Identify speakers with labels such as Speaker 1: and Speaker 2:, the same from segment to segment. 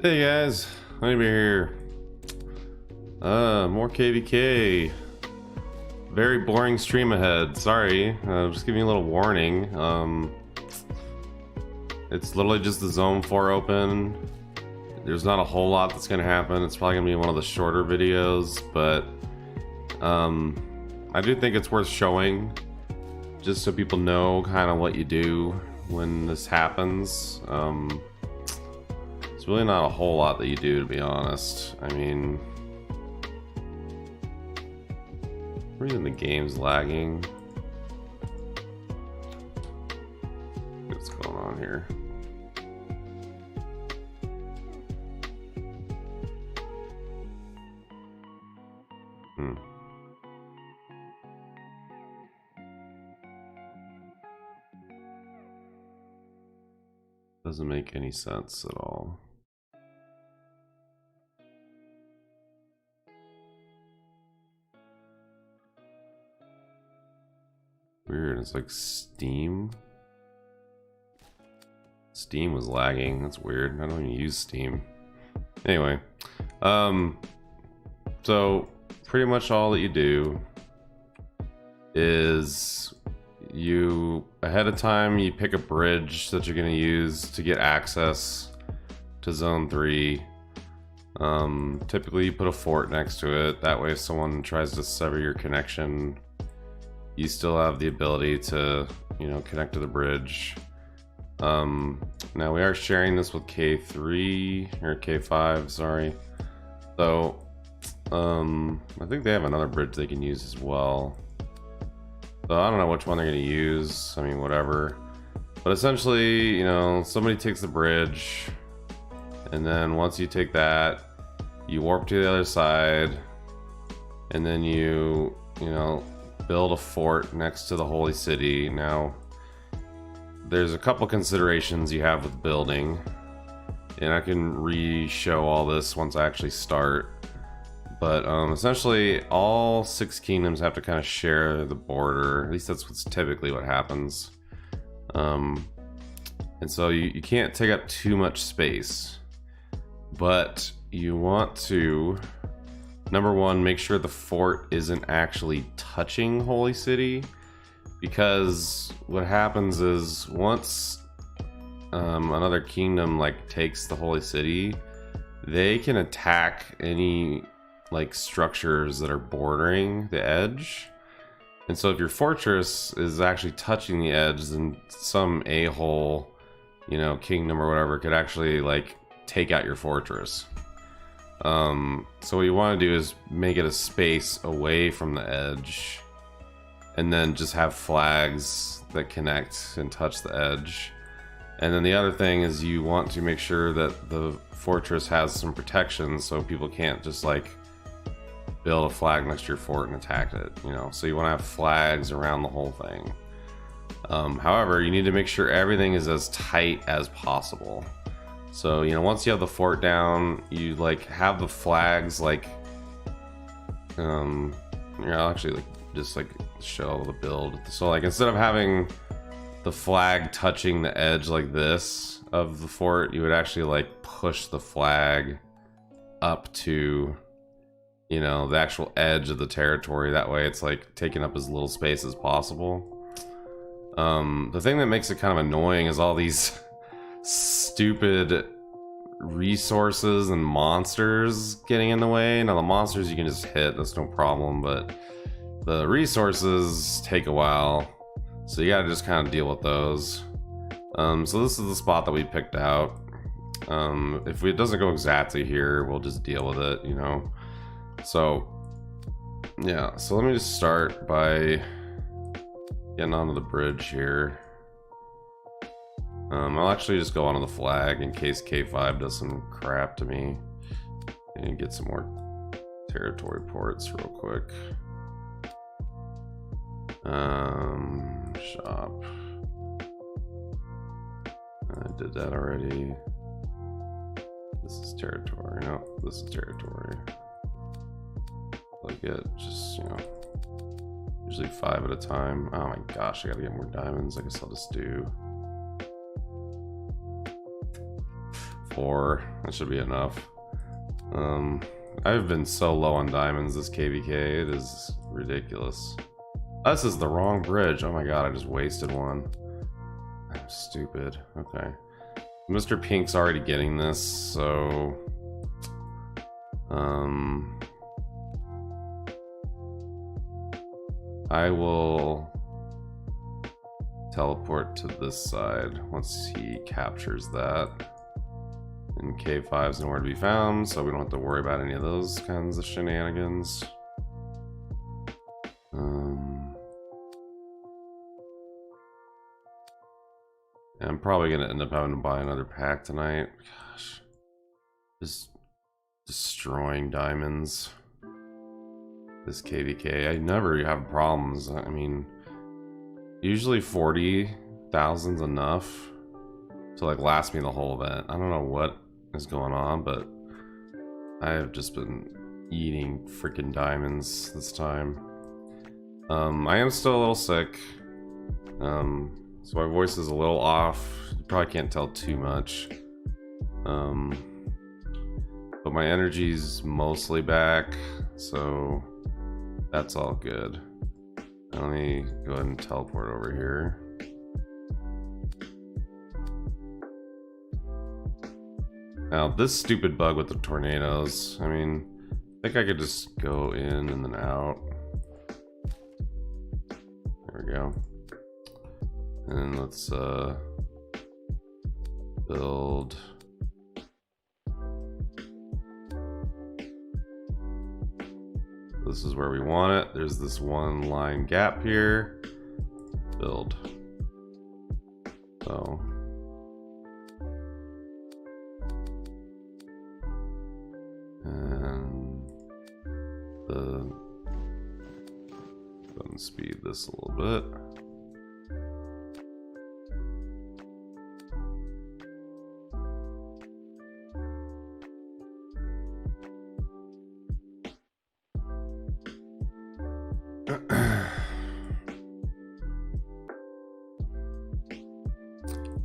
Speaker 1: Hey guys, Honeybear here. More KvK. Very boring stream ahead. Sorry, just giving you a little warning. It's literally just the Zone 4 open. There's not a whole lot that's gonna happen. It's probably gonna be one of the shorter videos, but I do think it's worth showing, just so people know kind of what you do when this happens. It's really not a whole lot that you do, to be honest. I mean, the reason the game's lagging. What's going on here? Doesn't make any sense at all. Weird, it's like Steam. Steam was lagging, that's weird. I don't even use Steam. Anyway, so pretty much all that you do is you, ahead of time, you pick a bridge that you're going to use to get access to Zone 3. Typically you put a fort next to it, that way if someone tries to sever your connection, you still have the ability to, you know, connect to the bridge. Now we are sharing this with K3 or K5, sorry. So I think they have another bridge they can use as well. So I don't know which one they're going to use. I mean, whatever. But essentially, you know, somebody takes the bridge, and then once you take that, you warp to the other side, and then you know, build a fort next to the holy city. Now, there's a couple considerations you have with building, and I can re-show all this once I actually start. But essentially, all 6 kingdoms have to kind of share the border. At least that's what's typically what happens. And so you can't take up too much space. But you want to, number one, make sure the fort isn't actually touching Holy City. Because what happens is once another kingdom like takes the Holy City, they can attack any like structures that are bordering the edge. And so if your fortress is actually touching the edge, then some a-hole, you know, kingdom or whatever could actually like take out your fortress. So what you want to do is make it a space away from the edge, and then just have flags that connect and touch the edge. And then the other thing is you want to make sure that the fortress has some protection, so people can't just like build a flag next to your fort and attack it, you know. So you want to have flags around the whole thing. However, you need to make sure everything is as tight as possible. So, you know, once you have the fort down, you like have the flags like, you know, I'll actually like just like show the build. So like instead of having the flag touching the edge like this of the fort, you would actually like push the flag up to, you know, the actual edge of the territory. That way it's like taking up as little space as possible. The thing that makes it kind of annoying is all these stupid resources and monsters getting in the way. Now the monsters you can just hit, that's no problem, but the resources take a while, so you gotta just kind of deal with those. So this is the spot that we picked out. If it doesn't go exactly here, we'll just deal with it, you know. So yeah, so let me just start by getting onto the bridge here. I'll actually just go onto the flag in case K5 does some crap to me, and get some more territory ports real quick. Shop. I did that already. This is territory. No, this is territory. I get just, you know, usually 5 at a time. Oh my gosh, I gotta get more diamonds. I guess I'll just do 4. That should be enough. I've been so low on diamonds this KvK, it is ridiculous. This is the wrong bridge. Oh my god, I just wasted one. I'm stupid. Okay. Mr. Pink's already getting this, so... I will teleport to this side once he captures that. And K5 is nowhere to be found, so we don't have to worry about any of those kinds of shenanigans. I'm probably gonna end up having to buy another pack tonight. Gosh, just destroying diamonds. This KvK, I never have problems. I mean, usually 40,000's enough to like last me the whole event. I don't know what is going on, but I have just been eating freaking diamonds this time. I am still a little sick. So my voice is a little off. You probably can't tell too much. But my energy's mostly back, so that's all good. Let me go ahead and teleport over here. Now this stupid bug with the tornadoes, I mean, I think I could just go in and then out. There we go. And let's build. This is where we want it. There's this one line gap here. Build. So. And the go and speed this a little bit.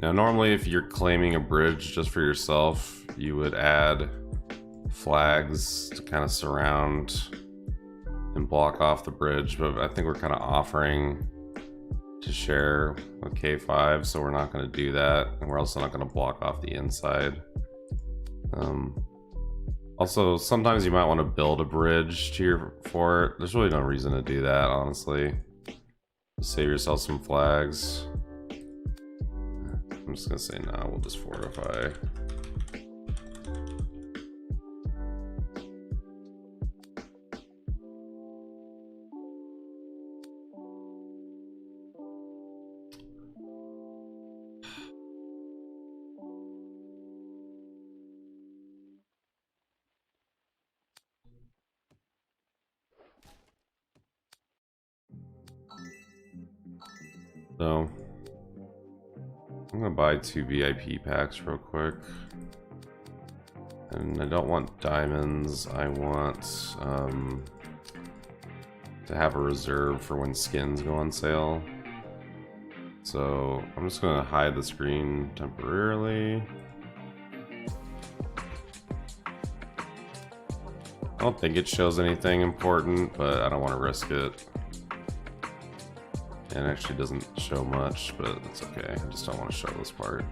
Speaker 1: Now normally if you're claiming a bridge just for yourself, you would add flags to kind of surround and block off the bridge, but I think we're kind of offering to share with K5, so we're not going to do that, and we're also not going to block off the inside. Also, sometimes you might want to build a bridge to your fort. There's really no reason to do that, honestly. Just save yourself some flags. I'm just gonna say no, we'll just fortify. So I'm gonna buy 2 VIP packs real quick. And I don't want diamonds, I want to have a reserve for when skins go on sale. So I'm just gonna hide the screen temporarily. I don't think it shows anything important, but I don't want to risk it. And it actually doesn't show much, but it's okay. I just don't want to show this part.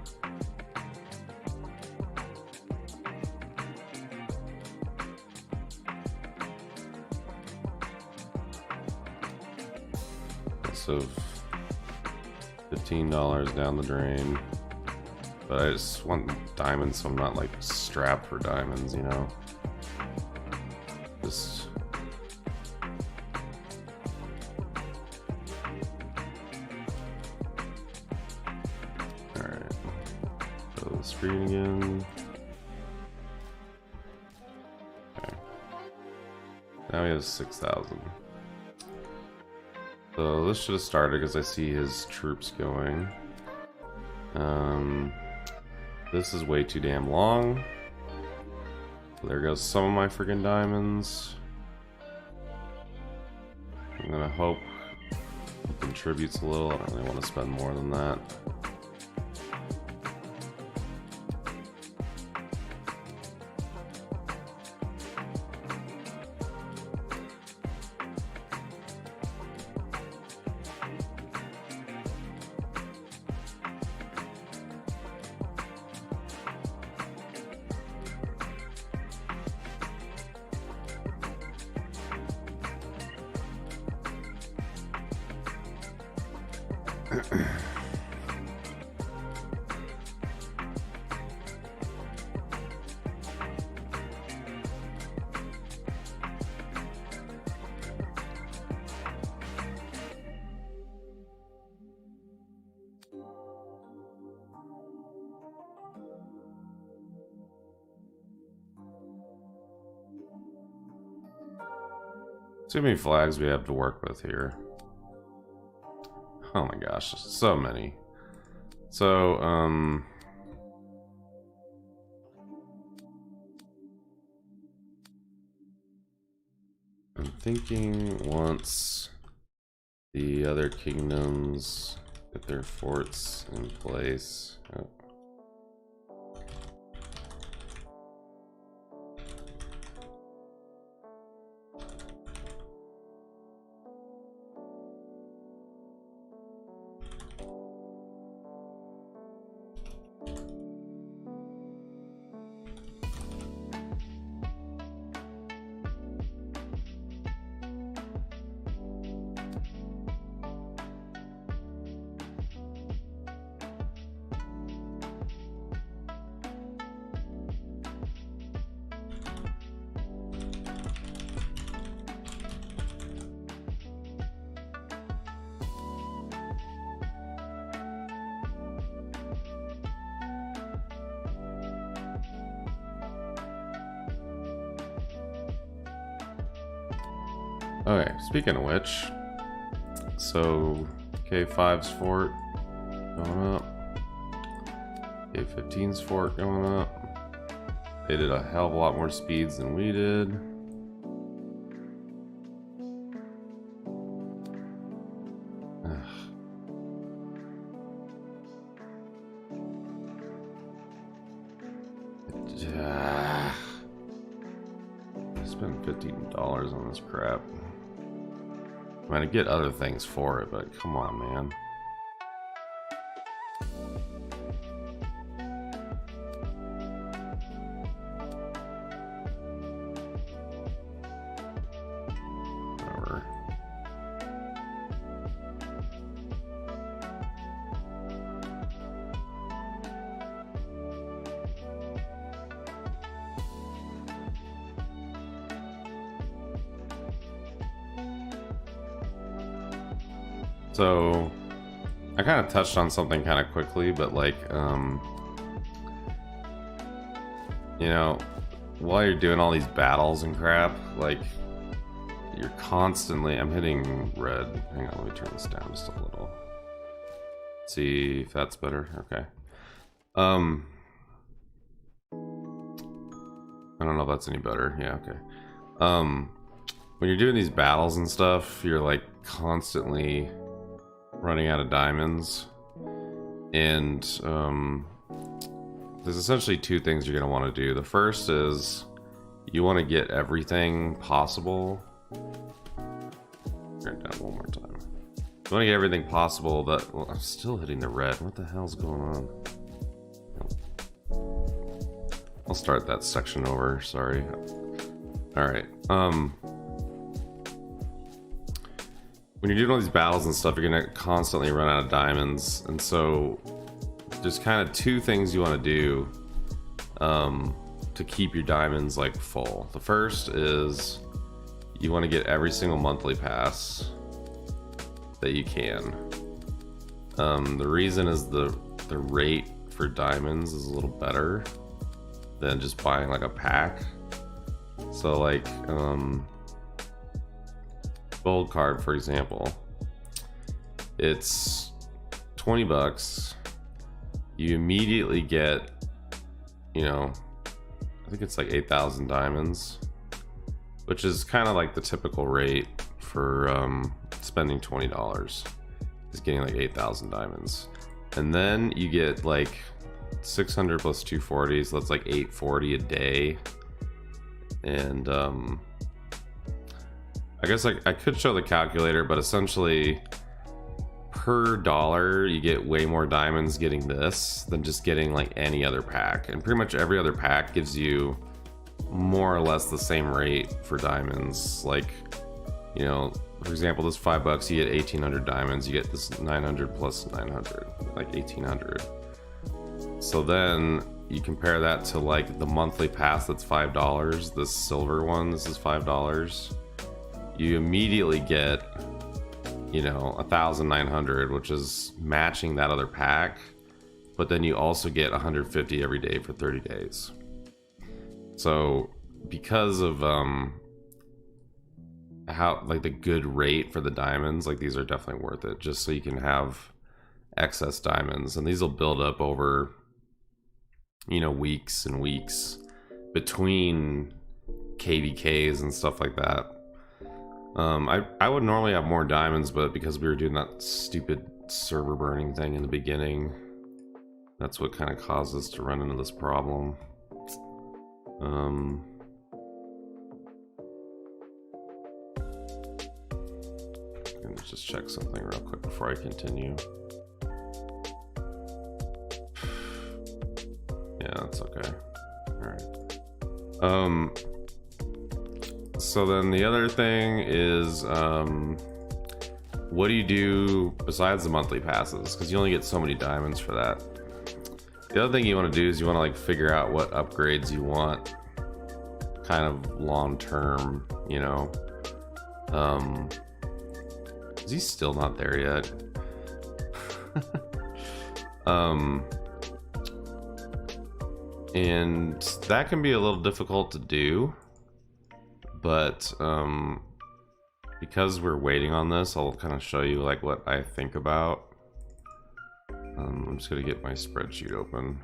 Speaker 1: So $15 down the drain. But I just want diamonds so I'm not like strapped for diamonds, you know? Just screen again. Okay. Now he has 6,000. So this should have started because I see his troops going. This is way too damn long. So there goes some of my freaking diamonds. I'm gonna hope he contributes a little. I don't really want to spend more than that. Too many flags we have to work with here. Oh my gosh, so many. So, I'm thinking once the other kingdoms get their forts in place. Oh. Okay, speaking of which, so K5's fort going up, K15's fort going up. They did a hell of a lot more speeds than we did. Spend $15 on this crap. I'm gonna get other things for it, but come on, man. Whatever. So, I kind of touched on something kind of quickly, but like, you know, while you're doing all these battles and crap, like, you're constantly, I'm hitting red. Hang on, let me turn this down just a little. See if that's better. Okay. I don't know if that's any better. Yeah, okay. When you're doing these battles and stuff, you're like constantly running out of diamonds, and there's essentially two things you're going to want to do. The first is you want to get everything possible. Turn it down one more time. You want to get everything possible that, well, I'm still hitting the red. What the hell's going on? I'll start that section over, sorry. Alright, when you're doing all these battles and stuff, you're gonna constantly run out of diamonds, and so there's kind of two things you want to do to keep your diamonds like full. The first is you want to get every single monthly pass that you can. The reason is the rate for diamonds is a little better than just buying like a pack. So like gold card, for example, it's 20 bucks. You immediately get, you know, I think it's like 8,000 diamonds, which is kind of like the typical rate for spending $20, is getting like 8,000 diamonds. And then you get like 600 plus 240, so that's like 840 a day. And I guess I could show the calculator, but essentially per dollar you get way more diamonds getting this than just getting like any other pack. And pretty much every other pack gives you more or less the same rate for diamonds. Like, you know, for example, this $5, you get 1,800 diamonds. You get this 900 plus 900, like 1,800. So then you compare that to like the monthly pass that's $5. This silver one, this is $5. You immediately get, you know, 1,900, which is matching that other pack. But then you also get 150 every day for 30 days. So because of how like the good rate for the diamonds, like these are definitely worth it, just so you can have excess diamonds, and these will build up over, you know, weeks and weeks between KvKs and stuff like that. I would normally have more diamonds, but because we were doing that stupid server burning thing in the beginning, that's what kind of caused us to run into this problem. Let me just check something real quick before I continue. Yeah, that's okay. All right. So then the other thing is, what do you do besides the monthly passes? Because you only get so many diamonds for that. The other thing you want to do is you want to like figure out what upgrades you want, kind of long term, you know. Is he still not there yet? And that can be a little difficult to do, but because we're waiting on this, I'll kind of show you like what I think about. I'm just gonna get my spreadsheet open.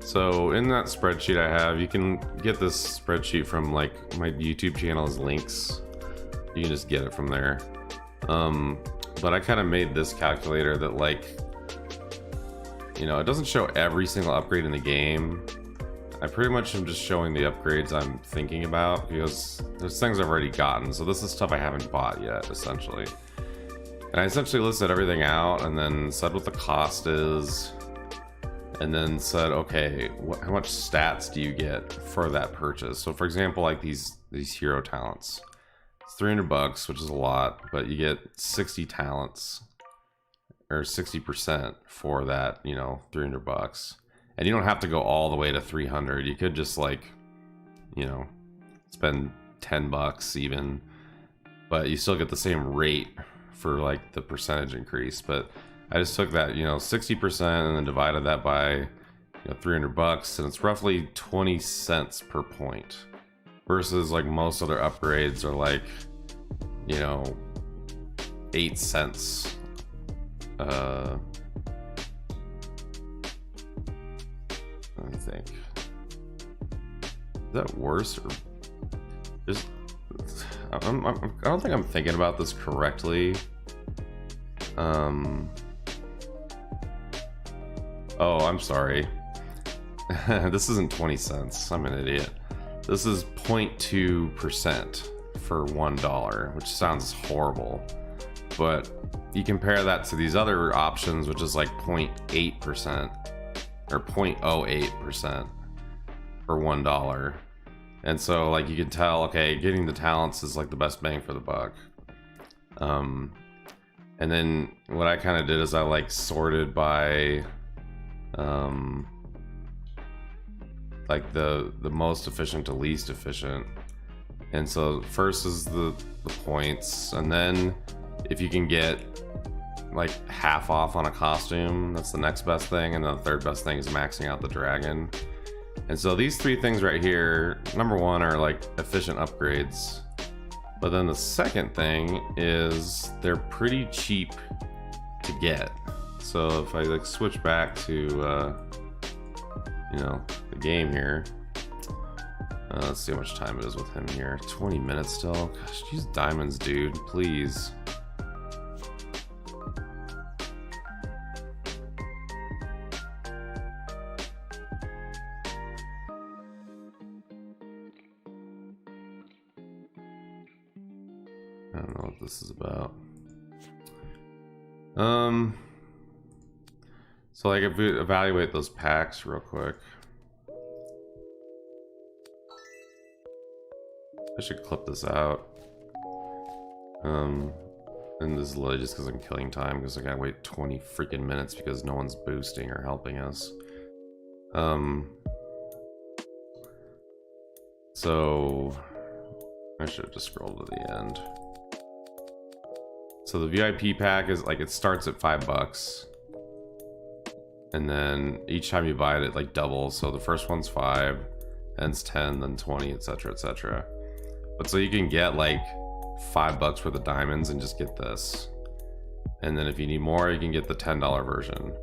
Speaker 1: So in that spreadsheet I have, you can get this spreadsheet from like my YouTube channel's links. You can just get it from there. But I kind of made this calculator that like, you know, it doesn't show every single upgrade in the game. I pretty much am just showing the upgrades I'm thinking about, because there's things I've already gotten. So this is stuff I haven't bought yet, essentially. And I essentially listed everything out and then said what the cost is. And then said, okay, how much stats do you get for that purchase? So for example, like these hero talents, it's $300, which is a lot, but you get 60 talents or 60% for that, you know, $300. And you don't have to go all the way to 300. You could just like, you know, spend $10 even, but you still get the same rate for like the percentage increase. But I just took that, you know, 60% and then divided that by, you know, $300, and it's roughly 20 cents per point. Versus like most other upgrades are like, you know, 8 cents. Let me think. Is that worse or just? I don't think I'm thinking about this correctly. Oh, I'm sorry. This isn't 20 cents. I'm an idiot. This is 0.2% for $1, which sounds horrible. But you compare that to these other options, which is like 0.8% or 0.08% for $1. And so like you can tell, okay, getting the talents is like the best bang for the buck. And then what I kind of did is I like sorted by like the most efficient to least efficient. And so first is the points, and then if you can get like half off on a costume, that's the next best thing, and the third best thing is maxing out the dragon. And so these three things right here, number one, are like efficient upgrades. But then the second thing is they're pretty cheap to get. So if I like switch back to you know, the game here, let's see how much time it is with him here. 20 minutes still. Gosh, use diamonds, dude, please. I don't know what this is about. So like if we evaluate those packs real quick. I should clip this out. And this is literally just because I'm killing time because I gotta wait 20 freaking minutes because no one's boosting or helping us. So I should have just scrolled to the end. So the VIP pack is like, it starts at $5, and then each time you buy it, it like doubles. So the first one's 5, then it's 10, then 20, etc, etc. But so you can get like $5 worth of diamonds and just get this. And then if you need more, you can get the $10 version.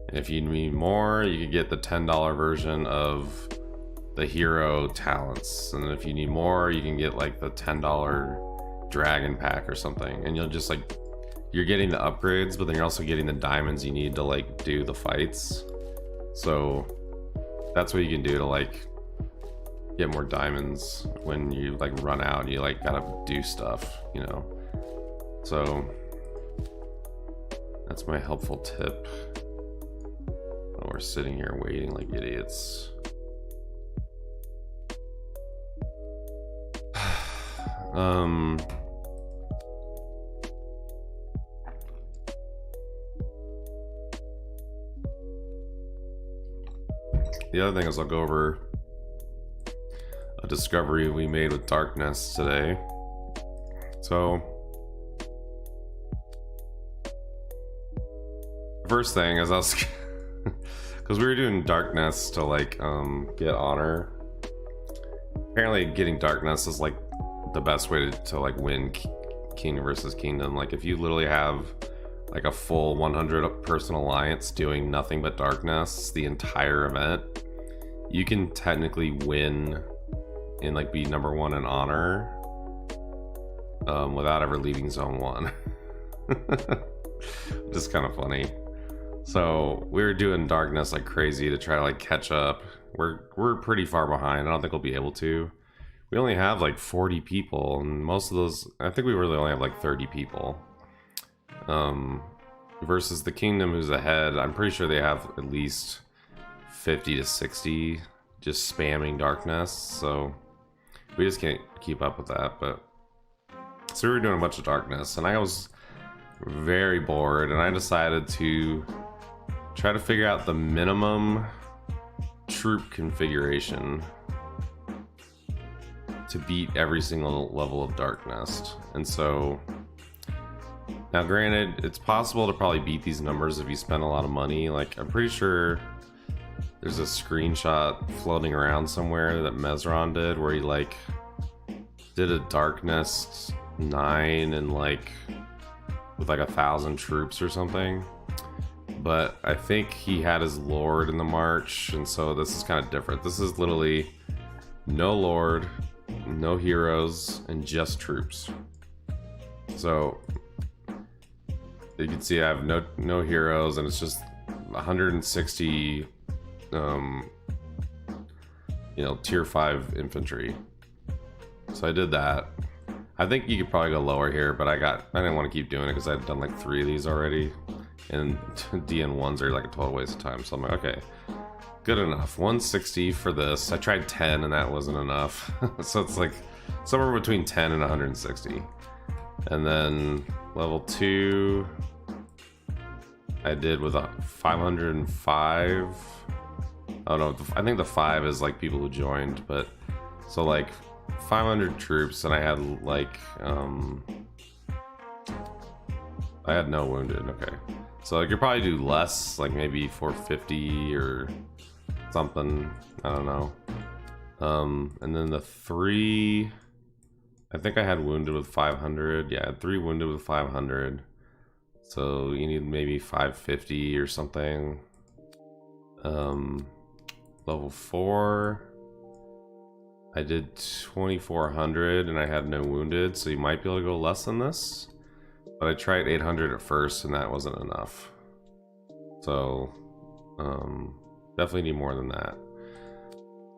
Speaker 1: And if you need more, you can get the $10 version of the hero talents. And then if you need more, you can get like the $10 dragon pack or something. And you'll just like, you're getting the upgrades, but then you're also getting the diamonds you need to like do the fights. So that's what you can do to like get more diamonds when you like run out and you like gotta do stuff, you know. So that's my helpful tip. Oh, we're sitting here waiting like idiots. The other thing is I'll go over a discovery we made with Darkness today. So the first thing is us because we were doing Darkness to like get honor. Apparently getting Darkness is like the best way to like win Kingdom versus Kingdom. Like if you literally have like a full 100 person alliance doing nothing but Darkness the entire event, you can technically win and like be #1 in honor without ever leaving zone 1. Just kind of funny. So we were doing Darkness like crazy to try to like catch up. We're pretty far behind. I don't think we'll be able to. We only have like 40 people, and most of those, I think we really only have like 30 people. Versus the Kingdom who's ahead, I'm pretty sure they have at least 50 to 60 just spamming Darkness, so we just can't keep up with that. But so we were doing a bunch of Darkness, and I was very bored, and I decided to try to figure out the minimum troop configuration to beat every single level of Darkness. And so now granted, it's possible to probably beat these numbers if you spend a lot of money. Like I'm pretty sure there's a screenshot floating around somewhere that Mesron did where he like did a Darkness 9 and like with like 1,000 troops or something. But I think he had his Lord in the March, and so this is kind of different. This is literally no Lord, no heroes, and just troops. So you can see I have no heroes, and it's just 160 you know, tier 5 infantry. So I did that. I think you could probably go lower here, but I didn't want to keep doing it because I'd done like 3 of these already, and DN1s are like a total waste of time. So I'm like, okay, good enough. 160 for this. I tried 10 and that wasn't enough. So it's like somewhere between 10 and 160. And then level 2 I did with a 505. Oh no, I think the 5 is like people who joined, but so like 500 troops, and I had like I had no wounded. Okay, so I could probably do less, like maybe 450 or something, I don't know. And then the 3, I think I had wounded with 500. Yeah, I had 3 wounded with 500, so you need maybe 550 or something. Level 4 I did 2400 and I had no wounded, so you might be able to go less than this, but I tried 800 at first and that wasn't enough. So definitely need more than that.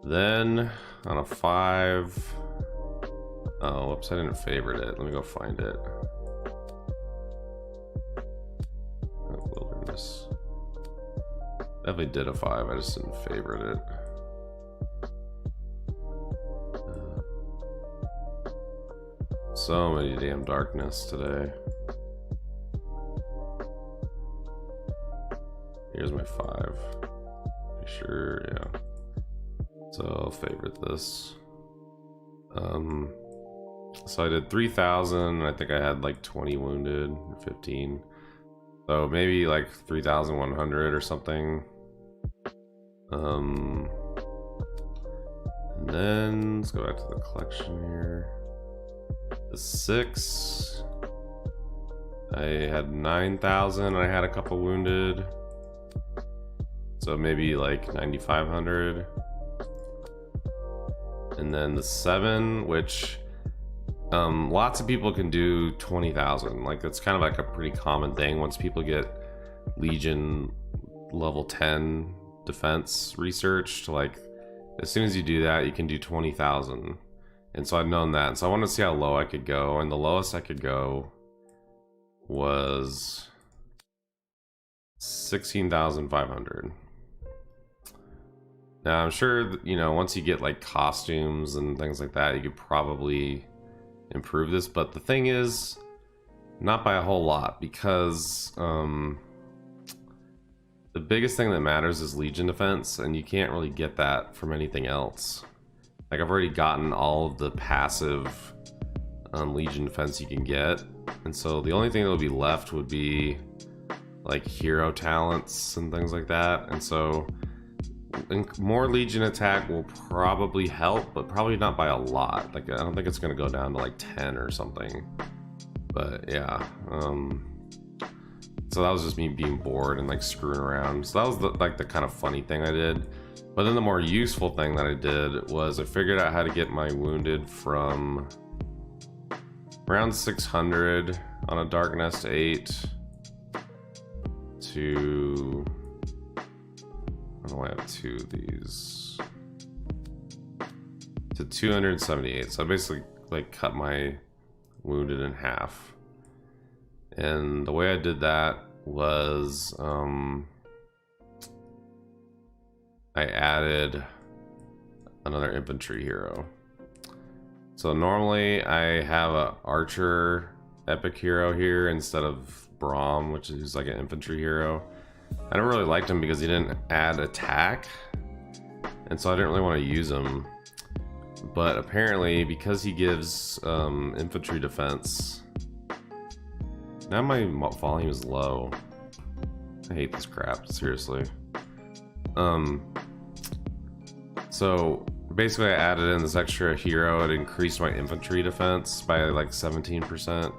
Speaker 1: Then on a 5, Oh, whoops, I didn't favorite it. Let me go find it. Oh, wilderness. Definitely did a 5, I just didn't favorite it. So many damn darkness today. Here's my 5. Pretty sure, yeah. So I'll favorite this. So I did 3,000. I think I had like 20 wounded, or 15. So maybe like 3,100 or something. And then let's go back to the collection here. The 6. I had 9,000. I had a couple wounded. So maybe like 9,500. And then the 7, which lots of people can do 20,000. Like that's kind of like a pretty common thing once people get Legion level 10 defense research. To like, as soon as you do that, you can do 20,000. And so I'd known that. And so I wanted to see how low I could go. And the lowest I could go was 16,500. Now I'm sure, you know, once you get like costumes and things like that, you could probably improve this. But the thing is, not by a whole lot, because the biggest thing that matters is Legion defense, and you can't really get that from anything else. Like I've already gotten all of the passive Legion defense you can get, and so the only thing that would be left would be like hero talents and things like that. And so more Legion attack will probably help, but probably not by a lot. Like I don't think it's gonna go down to like 10 or something. But yeah, so that was just me being bored and like screwing around. So that was the kind of funny thing I did. But then the more useful thing that I did was I figured out how to get my wounded from around 600 on a Dark Nest 8 to, I don't know why I have 2 of these, to 278. So I basically like cut my wounded in half. And the way I did that was I added another infantry hero. So normally I have a archer epic hero here instead of Braum, which is like an infantry hero. I never really liked him because he didn't add attack, and so I didn't really want to use him. But apparently, because he gives infantry defense, now my volume is low. I hate this crap, seriously. So basically I added in this extra hero. It increased my infantry defense by like 17%.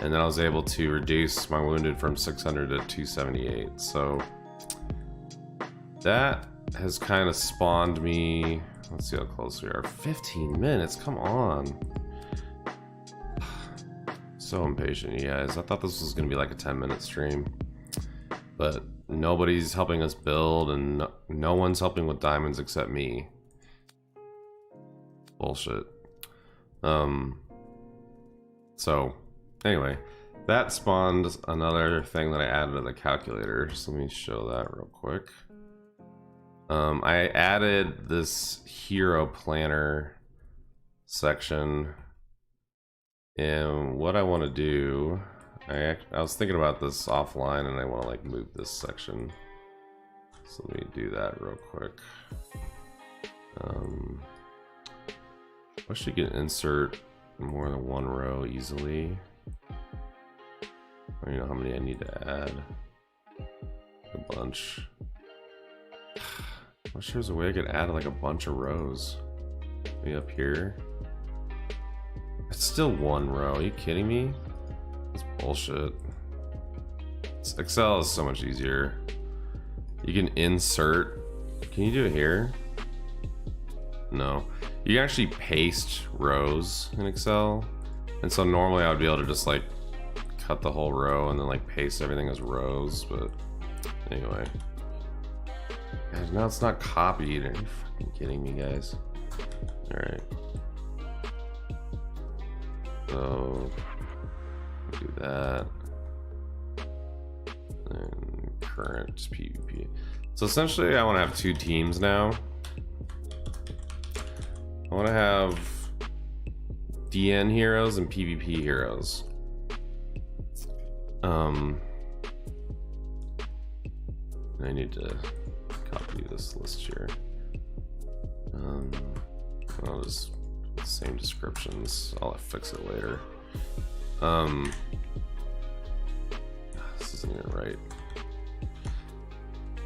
Speaker 1: And then I was able to reduce my wounded from 600 to 278. So that has kind of spawned me. Let's see how close we are. 15 minutes, come on. So impatient, you guys. I thought this was gonna be like a 10-minute stream, but nobody's helping us build, and no one's helping with diamonds except me. Bullshit. So anyway, that spawned another thing that I added to the calculator. So let me show that real quick. I added this hero planner section, and what I want to do, I was thinking about this offline, and I want to like move this section. So let me do that real quick. I wish you could insert more than one row easily. I don't know how many I need to add. A bunch. I'm not sure there's a way I could add like a bunch of rows. Maybe up here. It's still one row. Are you kidding me? That's bullshit. Excel is so much easier. You can insert. Can you do it here? No. You can actually paste rows in Excel. And so normally I would be able to just like cut the whole row and then like paste everything as rows, but anyway. God, now it's not copied. Are you fucking kidding me, guys? Alright. So do that. And current PvP. So essentially I want to have 2 teams now. I want to have DN heroes and PvP heroes. I need to copy this list here. I'll just same descriptions. I'll fix it later. This isn't even right.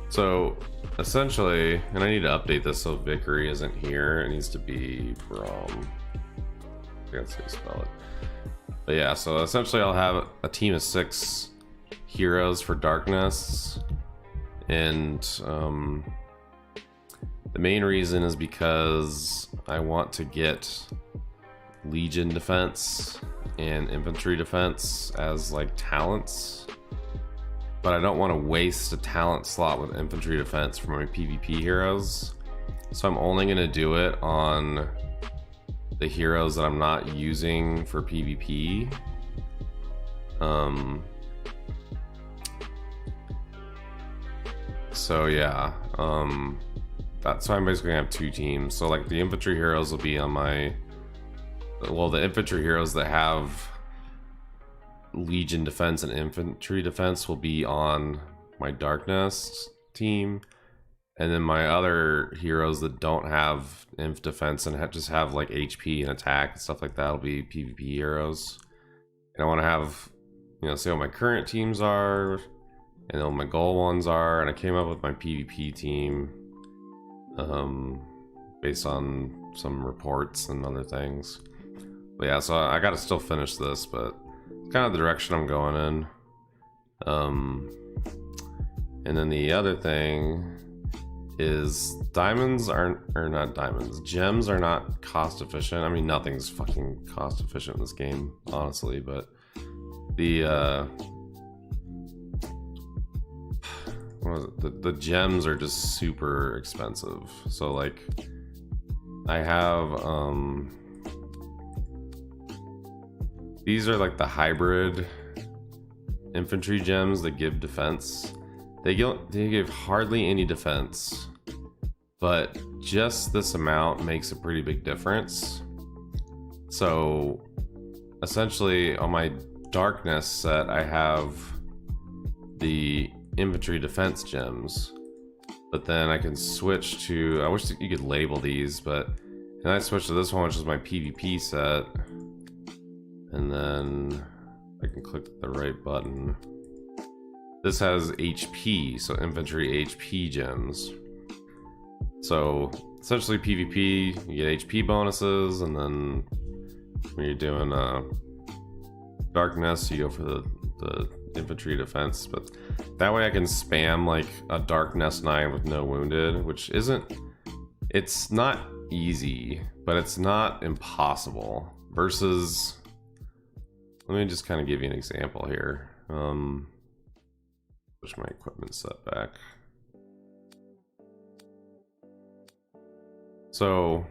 Speaker 1: So essentially, and I need to update this so Vickery isn't here. It needs to be Brom. I can't see how to spell it. But yeah, so essentially I'll have a team of 6 heroes for Darkness. And the main reason is because I want to get Legion defense and infantry defense as like talents, but I don't want to waste a talent slot with infantry defense for my PvP heroes, so I'm only going to do it on the heroes that I'm not using for PvP. So yeah, that's why I'm basically gonna have 2 teams. So like the infantry heroes will be on my, well, the infantry heroes that have Legion defense and infantry defense will be on my Darkness team, and then my other heroes that don't have inf defense and just have like HP and attack and stuff like that will be PvP heroes. And I want to have, you know, see what my current teams are and then what my goal ones are, and I came up with my PvP team based on some reports and other things. But yeah, so I gotta still finish this, but it's kind of the direction I'm going in. And then the other thing is diamonds aren't, or not diamonds, gems are not cost efficient. I mean, nothing's fucking cost efficient in this game, honestly, but the what was it? The gems are just super expensive. So like I have these are like the hybrid infantry gems that give defense. They give hardly any defense, but just this amount makes a pretty big difference. So essentially on my Darkness set I have the infantry defense gems, but then I can switch to, I wish that you could label these, but then I switch to this one, which is my PvP set, and then I can click the right button. This has HP, so infantry HP gems. So essentially PvP, you get HP bonuses, and then when you're doing Darkness, you go for the infantry defense. But that way I can spam like a Darkness 9 with no wounded, which isn't, it's not easy, but it's not impossible. Versus, let me just kind of give you an example here. Push my equipment set back. So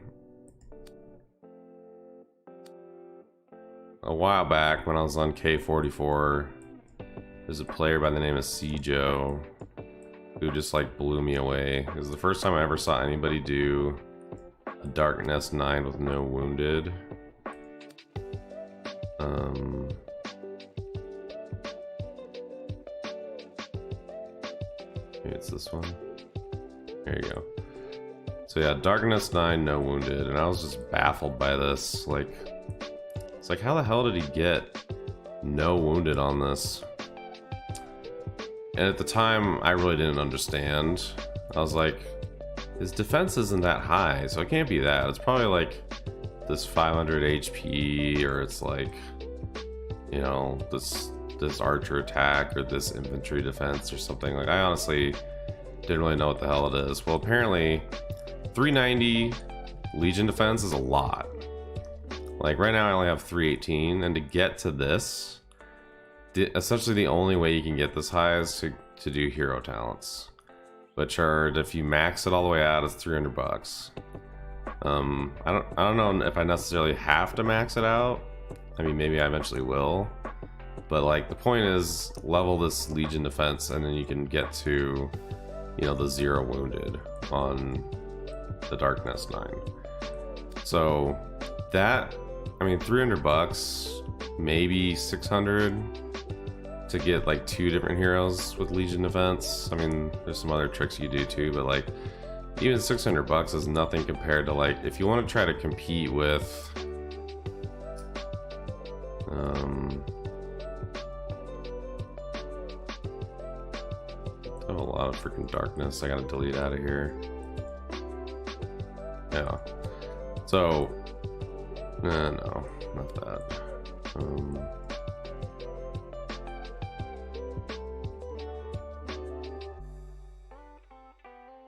Speaker 1: a while back when I was on K44, there's a player by the name of Cjo who just like blew me away. It was the first time I ever saw anybody do a Darkness 9 with no wounded. Maybe it's this one. There you go. So yeah, Darkness 9, no wounded, and I was just baffled by this. Like, it's like, how the hell did he get no wounded on this? And at the time, I really didn't understand. I was like, his defense isn't that high, so it can't be that. It's probably like this 500 HP, or it's like, you know, this archer attack, or this infantry defense, or something. Like, I honestly didn't really know what the hell it is. Well, apparently 390 Legion defense is a lot. Like right now I only have 318, and to get to this, essentially the only way you can get this high is to do hero talents, which are, if you max it all the way out, is $300. I don't know if I necessarily have to max it out, I mean, maybe I eventually will. But like the point is level this Legion defense and then you can get to, you know, the 0 wounded on the Darkness 9. So that, I mean, $300, maybe 600 to get like 2 different heroes with Legion defense. I mean, there's some other tricks you do too, but like even $600 is nothing compared to like if you want to try to compete with I have a lot of freaking darkness. I gotta delete out of here. Yeah. So, no, not that.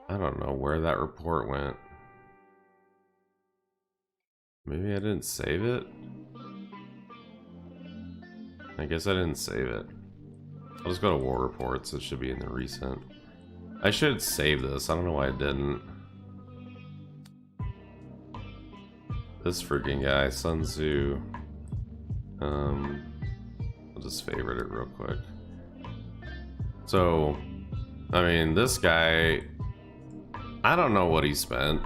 Speaker 1: I don't know where that report went. Maybe I didn't save it? I guess I didn't save it. I'll just go to war reports. It should be in the recent. I should save this. I don't know why I didn't. This freaking guy, Sun Tzu. I'll just favorite it real quick. So, I mean, this guy, I don't know what he spent,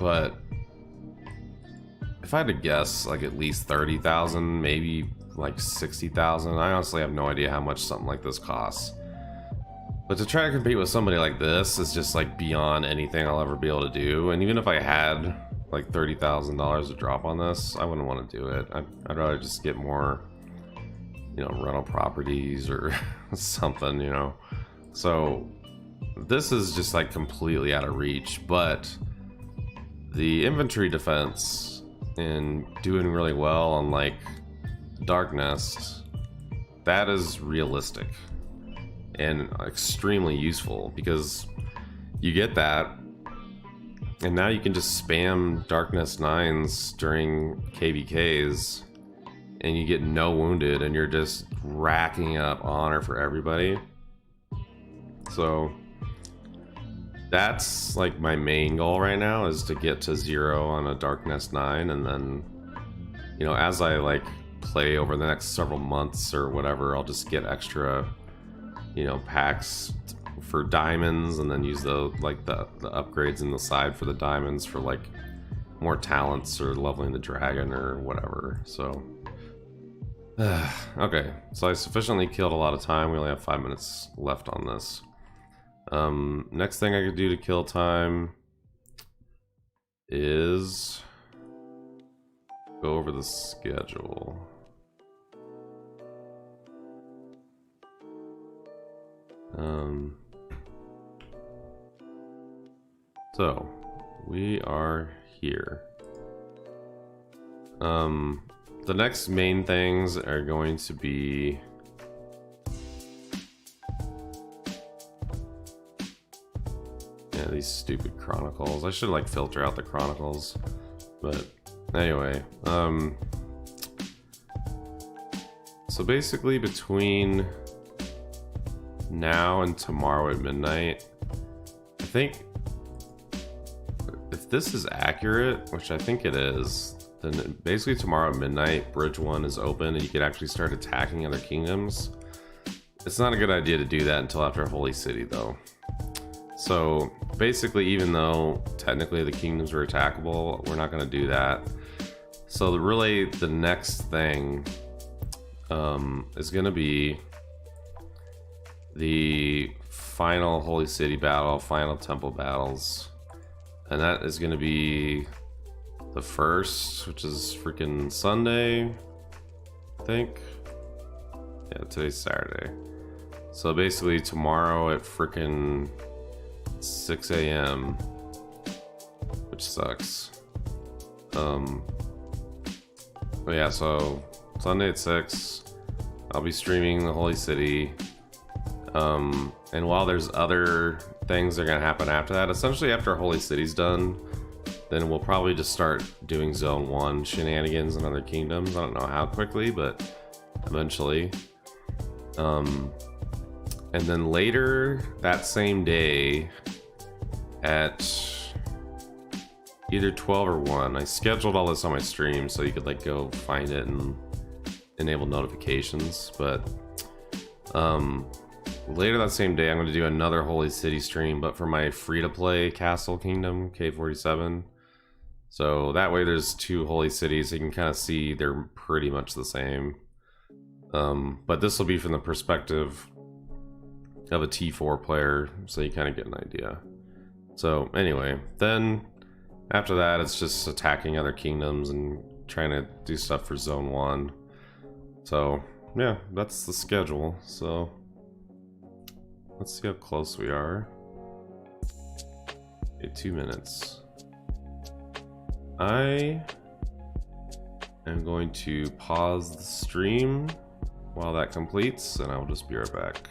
Speaker 1: but if I had to guess, like at least 30,000, maybe like 60,000. I honestly have no idea how much something like this costs. But to try to compete with somebody like this is just like beyond anything I'll ever be able to do. And even if I had like $30,000 to drop on this, I wouldn't want to do it. I'd rather just get more, you know, rental properties or something, you know. So this is just like completely out of reach, but the infantry defense and doing really well on like Darkness, that is realistic and extremely useful because you get that and now you can just spam Darkness 9s during KvKs and you get no wounded and you're just racking up honor for everybody. So that's like my main goal right now, is to get to 0 on a Darkness 9, and then, you know, as I like play over the next several months or whatever, I'll just get extra, you know, packs for diamonds and then use the like the upgrades in the side for the diamonds for like more talents or leveling the dragon or whatever. So okay, so I sufficiently killed a lot of time. We only have 5 minutes left on this. Next thing I could do to kill time is go over the schedule. So we are here. The next main things are going to be these stupid chronicles. I should like filter out the chronicles, but anyway, so basically between now and tomorrow at midnight, I think if this is accurate, which I think it is, then basically tomorrow at midnight Bridge 1 is open and you can actually start attacking other kingdoms. It's not a good idea to do that until after Holy City though. So basically, even though technically the kingdoms are attackable, we're not going to do that. So really the next thing is going to be the final Holy City battle, final temple battles, and that is going to be the 1st, which is freaking Sunday, I think. Yeah, today's Saturday. So basically tomorrow at freaking 6 a.m, which sucks. But yeah, so Sunday at 6, I'll be streaming the Holy City. And while there's other things that are gonna happen after that, essentially after Holy City's done, then we'll probably just start doing Zone 1 shenanigans in other kingdoms. I don't know how quickly, but eventually. And then later that same day at either 12 or 1. I scheduled all this on my stream so you could like go find it and enable notifications, but later that same day I'm going to do another Holy City stream, but for my free-to-play Castle Kingdom, K47. So that way there's 2 Holy Cities, so you can kind of see they're pretty much the same. But this will be from the perspective of a T4 player, so you kind of get an idea. So anyway, then after that it's just attacking other kingdoms and trying to do stuff for Zone 1. So yeah, that's the schedule. So let's see how close we are. Okay, 2 minutes. I am going to pause the stream while that completes, and I'll just be right back.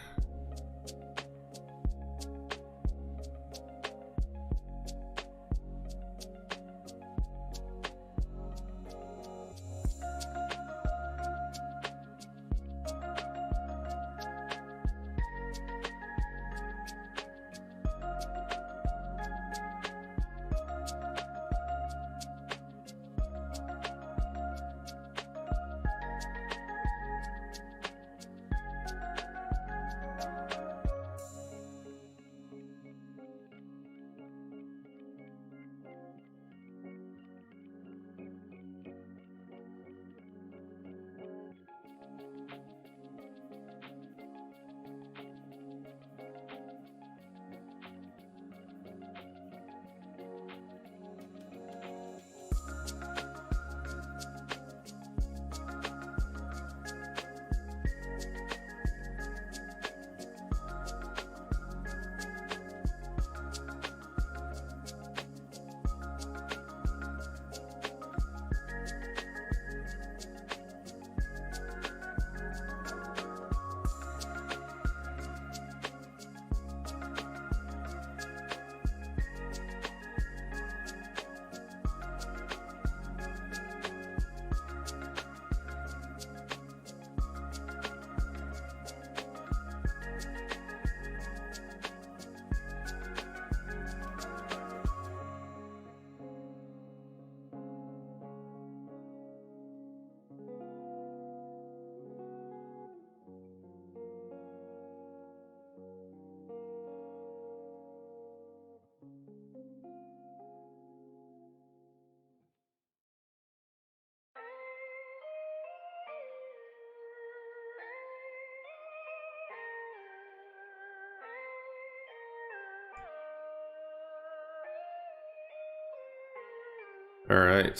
Speaker 1: Alright,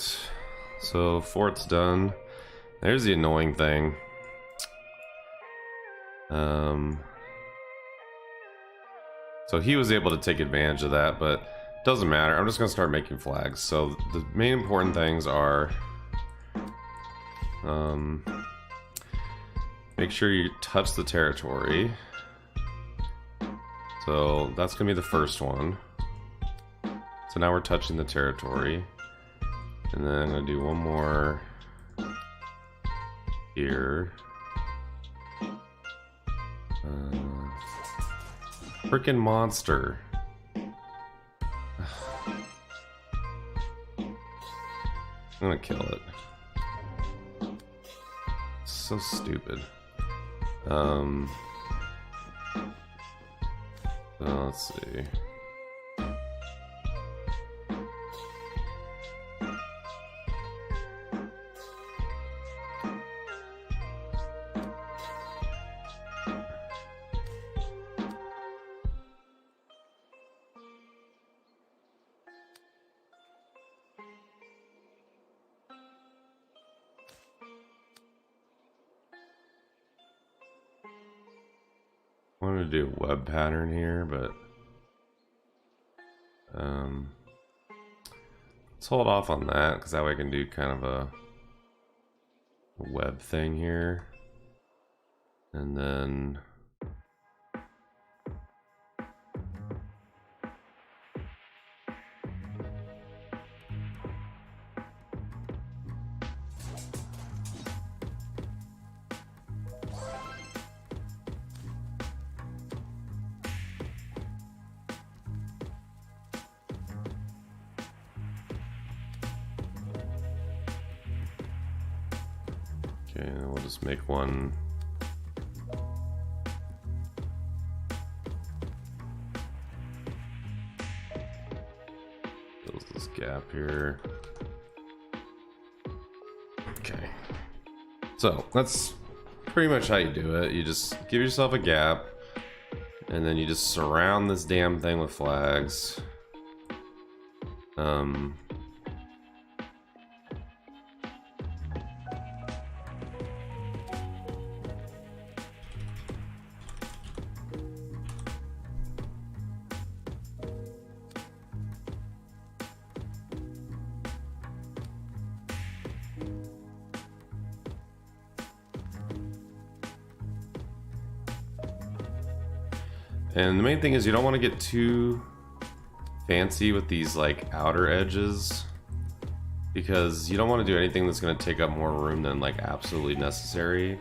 Speaker 1: so fort's done. There's the annoying thing. So he was able to take advantage of that, but doesn't matter. I'm just gonna start making flags. So the main important things are make sure you touch the territory. So that's gonna be the first one. So now we're touching the territory. And then I'm gonna do one more here. Frickin' monster. I'm gonna kill it. So stupid. Let's see. I wanted to do a web pattern here, but let's hold off on that because that way I can do kind of a web thing here, and then Okay, and we'll just make one. Fills this gap here. Okay. So that's pretty much how you do it. You just give yourself a gap, and then you just surround this damn thing with flags. And the main thing is you don't want to get too fancy with these like outer edges, because you don't want to do anything that's going to take up more room than like absolutely necessary.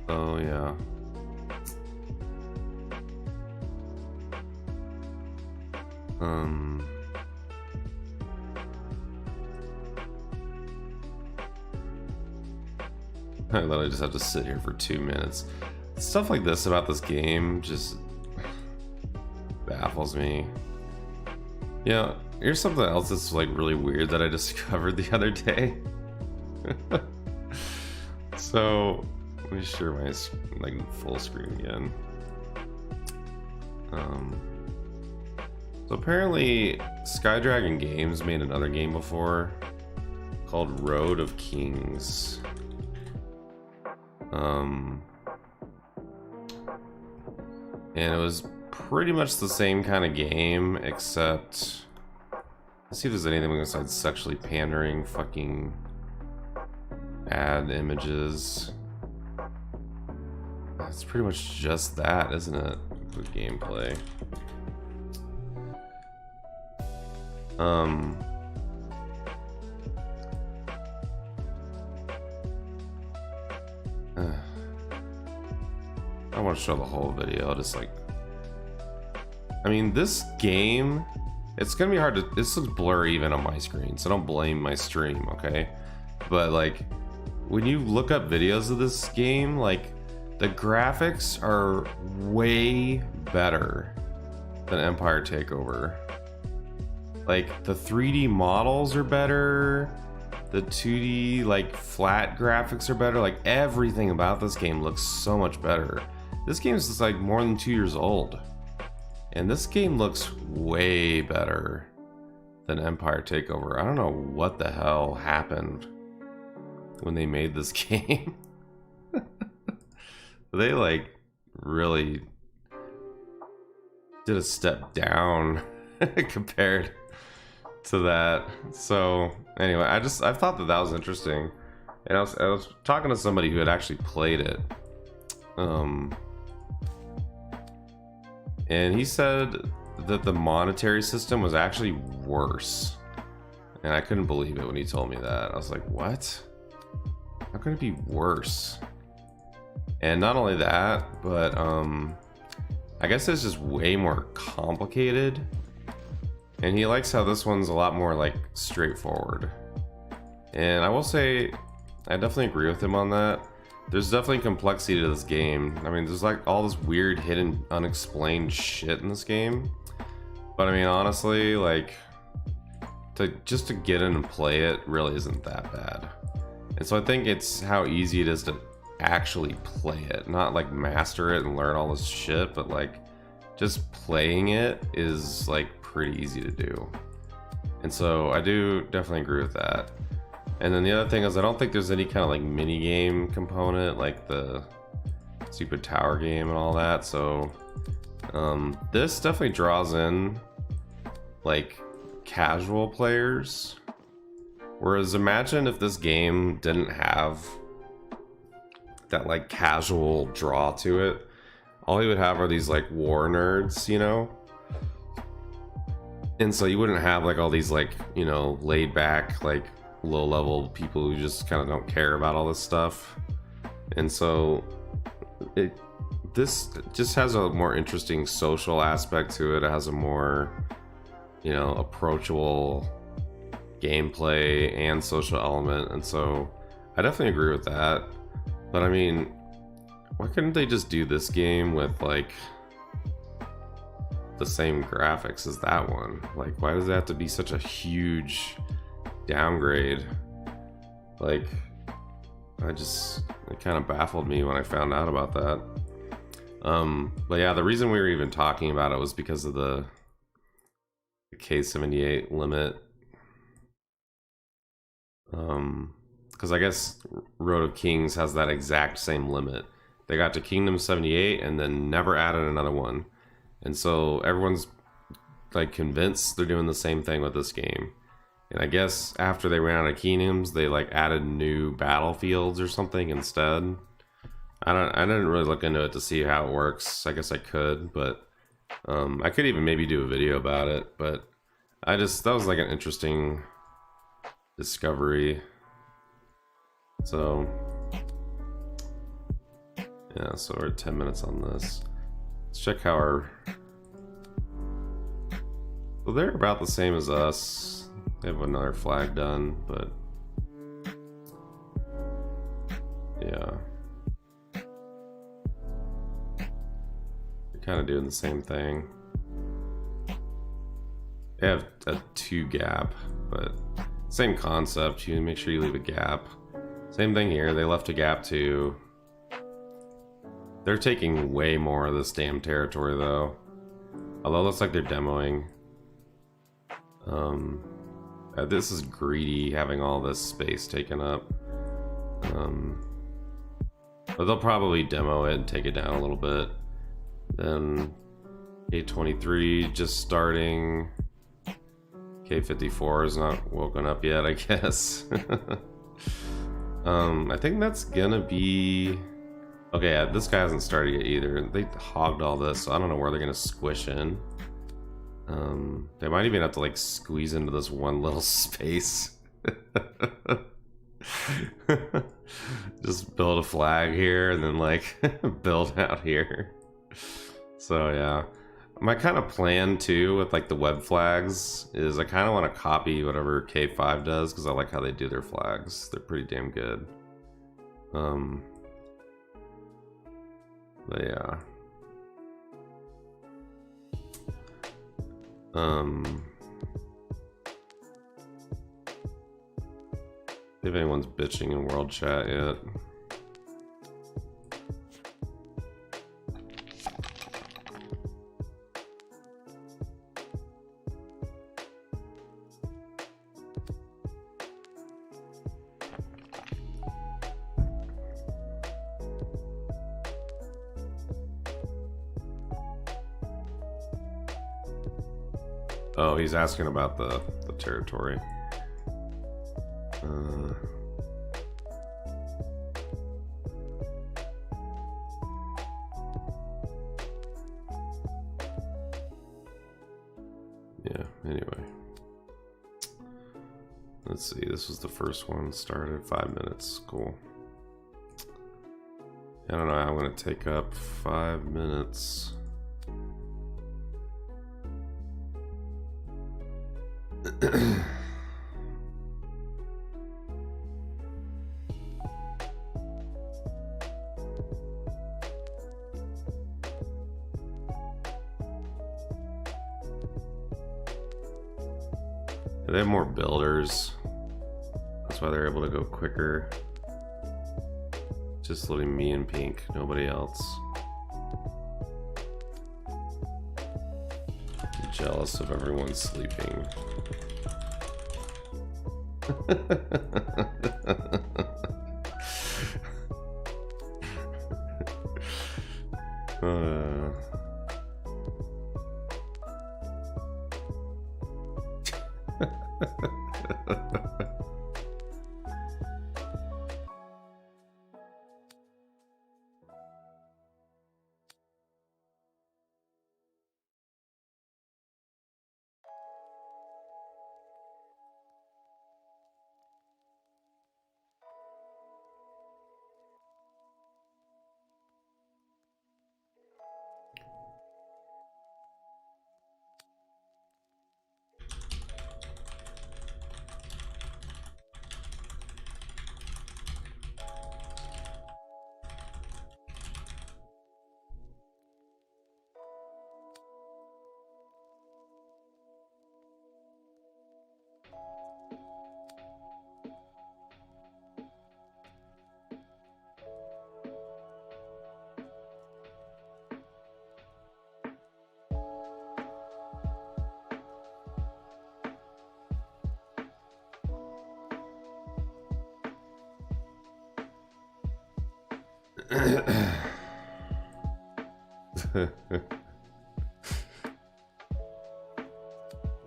Speaker 1: Oh yeah. I literally just have to sit here for 2 minutes. Stuff like this about this game just baffles me. Yeah, here's something else that's like really weird that I discovered the other day. So let me share my like full screen again. So apparently Skydragon Games made another game before called Road of Kings. And it was pretty much the same kind of game, except let's see if there's anything besides sexually pandering fucking ad images. It's pretty much just that, isn't it? With gameplay. I want to show the whole video, just like, I mean, this game, it's gonna be hard to, this looks blurry even on my screen, so don't blame my stream, okay? But like, when you look up videos of this game, like, the graphics are way better than Empire Takeover. Like, the 3D models are better, the 2D, like, flat graphics are better, like, everything about this game looks so much better. This game is just like more than 2 years old, and this game looks way better than Empire Takeover. I don't know what the hell happened when they made this game. They like really did a step down compared to that. So anyway, I thought that was interesting, and I was talking to somebody who had actually played it. And he said that the monetary system was actually worse. And I couldn't believe it when he told me that. I was like, what? How can it be worse? And not only that, but I guess it's just way more complicated. And he likes how this one's a lot more like straightforward. And I will say, I definitely agree with him on that. There's definitely complexity to this game. I mean, there's like all this weird, hidden, unexplained shit in this game. But I mean, honestly, like, just to get in and play it really isn't that bad. And so I think it's how easy it is to actually play it, not like master it and learn all this shit, but like just playing it is like pretty easy to do. And so I do definitely agree with that. And then the other thing is I don't think there's any kind of like mini game component like the stupid tower game and all that. So this definitely draws in like casual players. Whereas imagine if this game didn't have that like casual draw to it. All you would have are these like war nerds, you know? And so you wouldn't have like all these like, you know, laid back, like low level people who just kind of don't care about all this stuff. And so this just has a more interesting social aspect to it. It has a more, you know, approachable gameplay and social element. And so I definitely agree with that. But I mean, why couldn't they just do this game with like the same graphics as that one? Like, why does it have to be such a huge downgrade? Like, it kind of baffled me when I found out about that. But yeah, the reason we were even talking about it was because of the K78 limit. Because I guess Road of Kings has that exact same limit. They got to Kingdom 78 and then never added another one. And so everyone's like convinced they're doing the same thing with this game. And I guess after they ran out of kingdoms, they like added new battlefields or something instead. I didn't really look into it to see how it works. I guess I could, but I could even maybe do a video about it. But that was like an interesting discovery. So yeah, so we're at 10 minutes on this. Let's check how our... Well, they're about the same as us. They have another flag done, but... yeah. They're kind of doing the same thing. They have a 2 gap, but same concept. You make sure you leave a gap. Same thing here. They left a gap too. They're taking way more of this damn territory though. Although it looks like they're demoing. This is greedy having all this space taken up. But they'll probably demo it and take it down a little bit. Then K23 just starting. K54 is not woken up yet, I guess. I think that's gonna be... okay, yeah, this guy hasn't started yet either. They hogged all this, so I don't know where they're gonna squish in. They might even have to like squeeze into this one little space. Just build a flag here and then like build out here. So yeah. My kind of plan too with like the web flags is I kind of want to copy whatever K5 does because I like how they do their flags. They're pretty damn good. But yeah. If anyone's bitching in world chat yet. Oh, he's asking about the territory. Yeah, anyway. Let's see, this was the first one, started 5 minutes, cool. I don't know, I'm gonna take up 5 minutes. They have more builders. That's why they're able to go quicker. Just letting me in pink, nobody else. I'm jealous of everyone sleeping.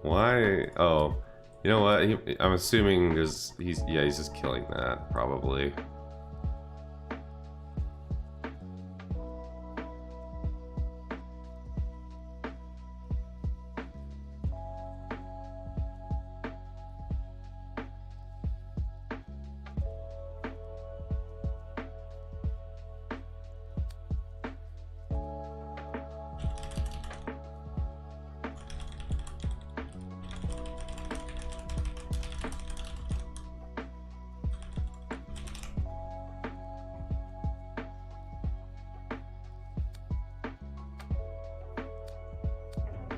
Speaker 1: Why? Oh, you know what? I'm assuming he's just killing that probably.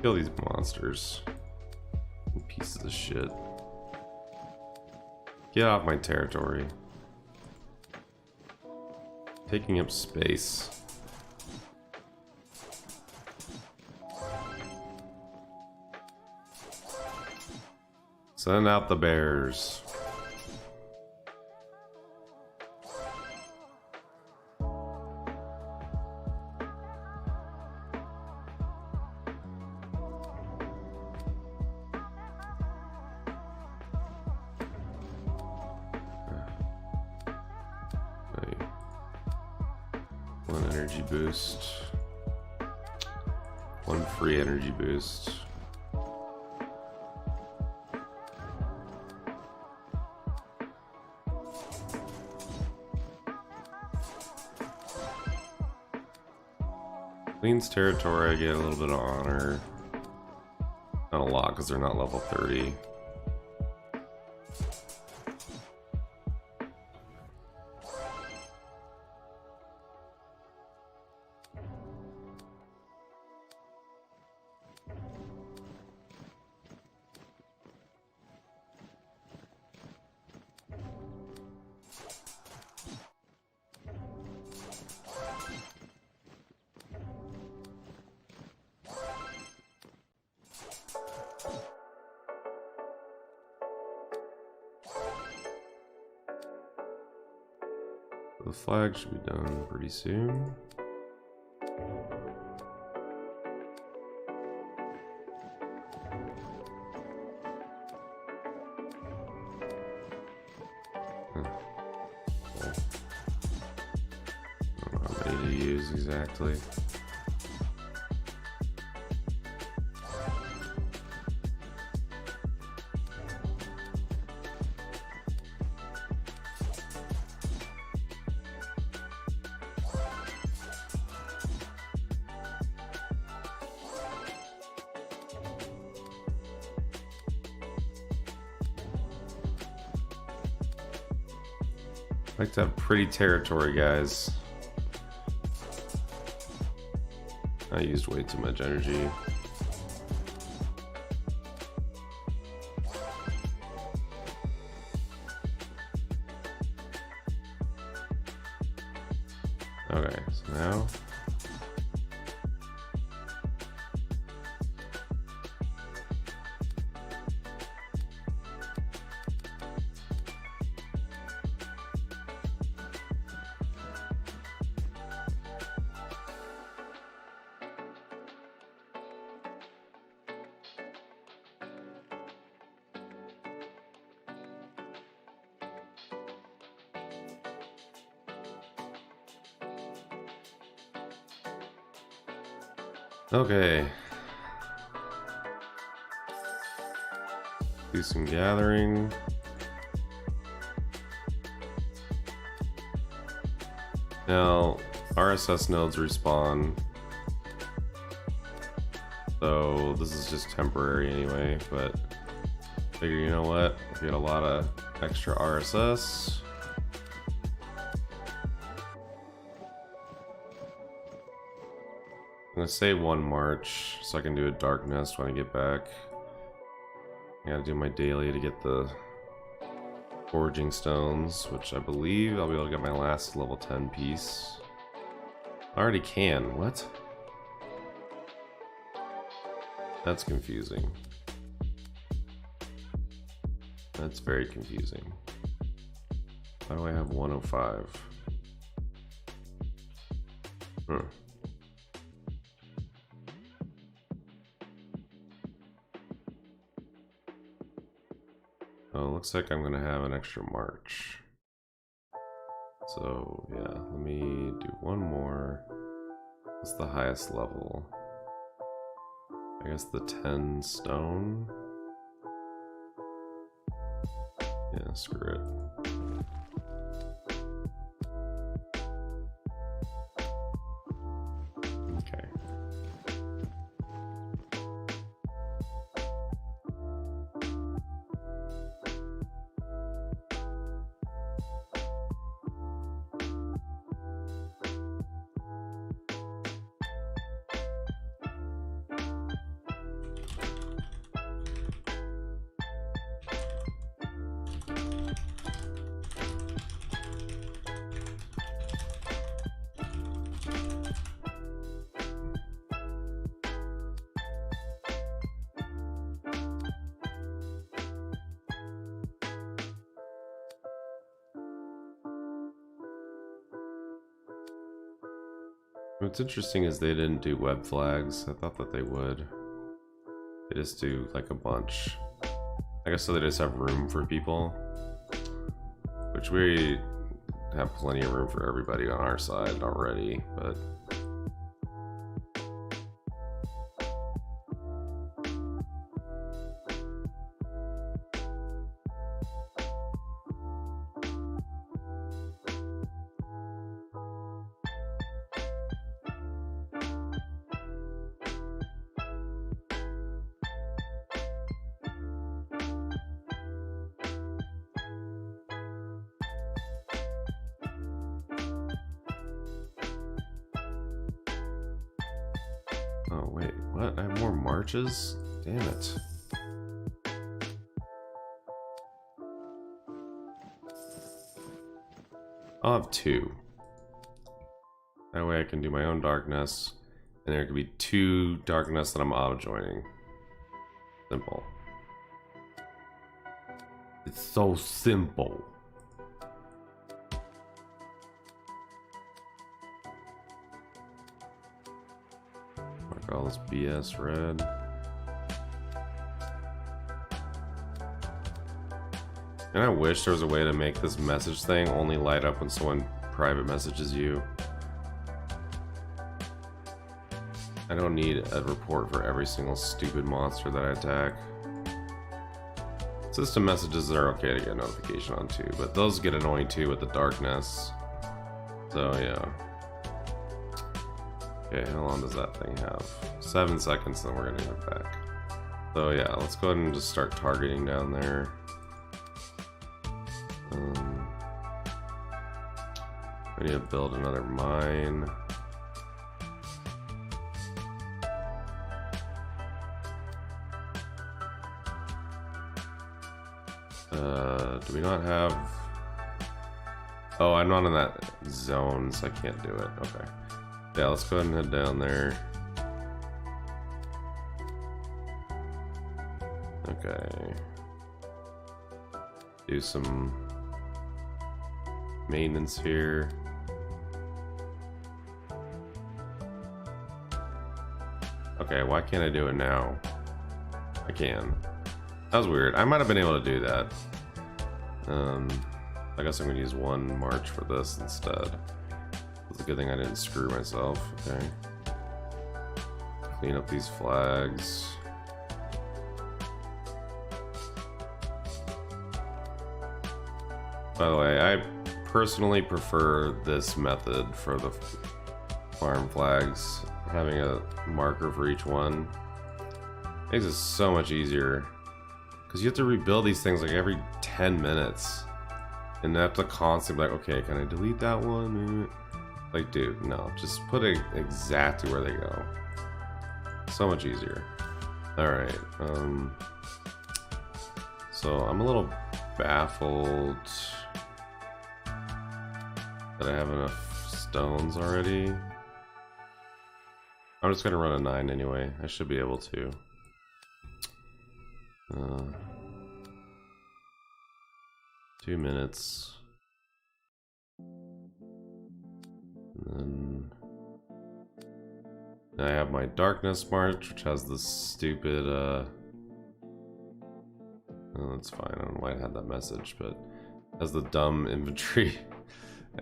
Speaker 1: Kill these monsters. Pieces of shit. Get off my territory. Taking up space. Send out the bears. One energy boost. One free energy boost. Queen's territory, I get a little bit of honor. Not a lot because they're not level 30. The flag should be done pretty soon. Huh. Cool. I don't know how many to use exactly. I like to have pretty territory, guys. I used way too much energy. Okay, so now okay. Do some gathering. Now, RSS nodes respawn. So this is just temporary anyway, but figure, you know what? We get a lot of extra RSS. I'm gonna say 1 March so I can do a dark nest when I get back. I gotta do my daily to get the foraging stones, which I believe I'll be able to get my last level 10 piece. I already can. What? That's confusing. That's very confusing. Why do I have 105? Oh, looks like I'm gonna have an extra March. So yeah, let me do 1 more. What's the highest level? I guess the 10 stone? Yeah, screw it. Okay. What's interesting is they didn't do web flags. I thought that they would. They just do like a bunch. I guess so they just have room for people. Which we have plenty of room for everybody on our side already, but... Oh wait, what? I have more marches? Damn it. I'll have 2. That way I can do my own darkness, and there can be 2 darkness that I'm auto-joining. Simple. It's so simple. Mark all this BS red. And I wish there was a way to make this message thing only light up when someone private messages you. I don't need a report for every single stupid monster that I attack. System messages are okay to get a notification on too, but those get annoying too with the darkness. So yeah. Okay, how long does that thing have? 7 seconds, then we're gonna get back. So yeah, let's go ahead and just start targeting down there. I need to build another mine. Do we not have... Oh, I'm not in that zone, so I can't do it. Okay. Yeah, let's go ahead and head down there. Okay. Do some maintenance here. Okay, why can't I do it now? I can. That was weird. I might have been able to do that. I guess I'm gonna use 1 March for this instead. It's a good thing I didn't screw myself. Okay. Clean up these flags. By the way, I personally prefer this method for the farm flags. Having a marker for each one makes it so much easier. Because you have to rebuild these things like every 10 minutes. And I have to constantly be like, okay, can I delete that one? Like, dude, no. Just put it exactly where they go. So much easier. Alright. So I'm a little baffled that I have enough stones already. I'm just gonna run a 9 anyway. I should be able to. 2 minutes. And then I have my darkness march, which has this stupid oh, that's fine. I don't know why I had that message, but it has the dumb infantry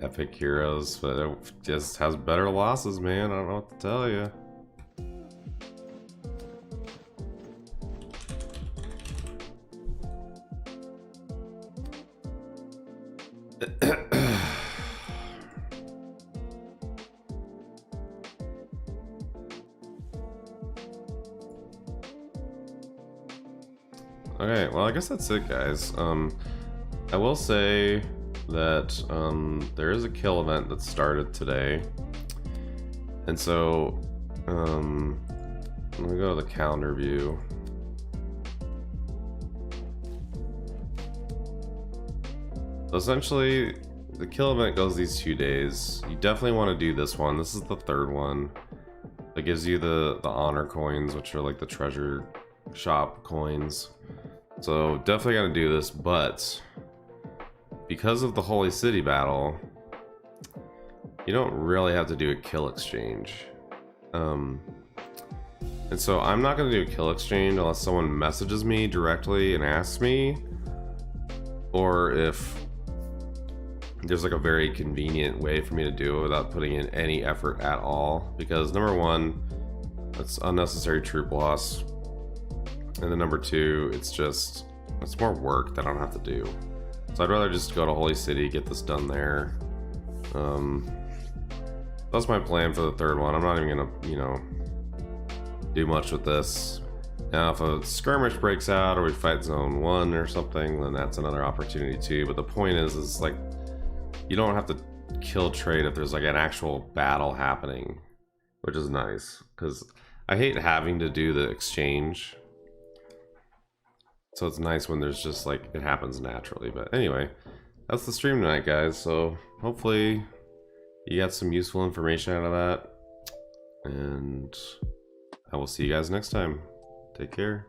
Speaker 1: epic heroes, but it just has better losses, man. I don't know what to tell you. Okay, well, I guess that's it, guys. I will say that there is a kill event that started today, and so let me go to the calendar view. So essentially, the kill event goes these 2 days. You definitely want to do this one. This is the 3rd one. It gives you the honor coins, which are like the treasure shop coins. So definitely gotta do this, but because of the Holy City battle, you don't really have to do a kill exchange. And so I'm not gonna do a kill exchange unless someone messages me directly and asks me, or if there's like a very convenient way for me to do it without putting in any effort at all. Because number 1, that's unnecessary troop loss. And then number 2, it's more work that I don't have to do. So I'd rather just go to Holy City, get this done there. That's my plan for the 3rd one. I'm not even gonna, you know, do much with this. Now if a skirmish breaks out or we fight zone 1 or something, then that's another opportunity too. But the point is like, you don't have to kill trade if there's like an actual battle happening, which is nice, because I hate having to do the exchange. So it's nice when there's just like, it happens naturally. But anyway, that's the stream tonight, guys. So hopefully you got some useful information out of that. And I will see you guys next time. Take care.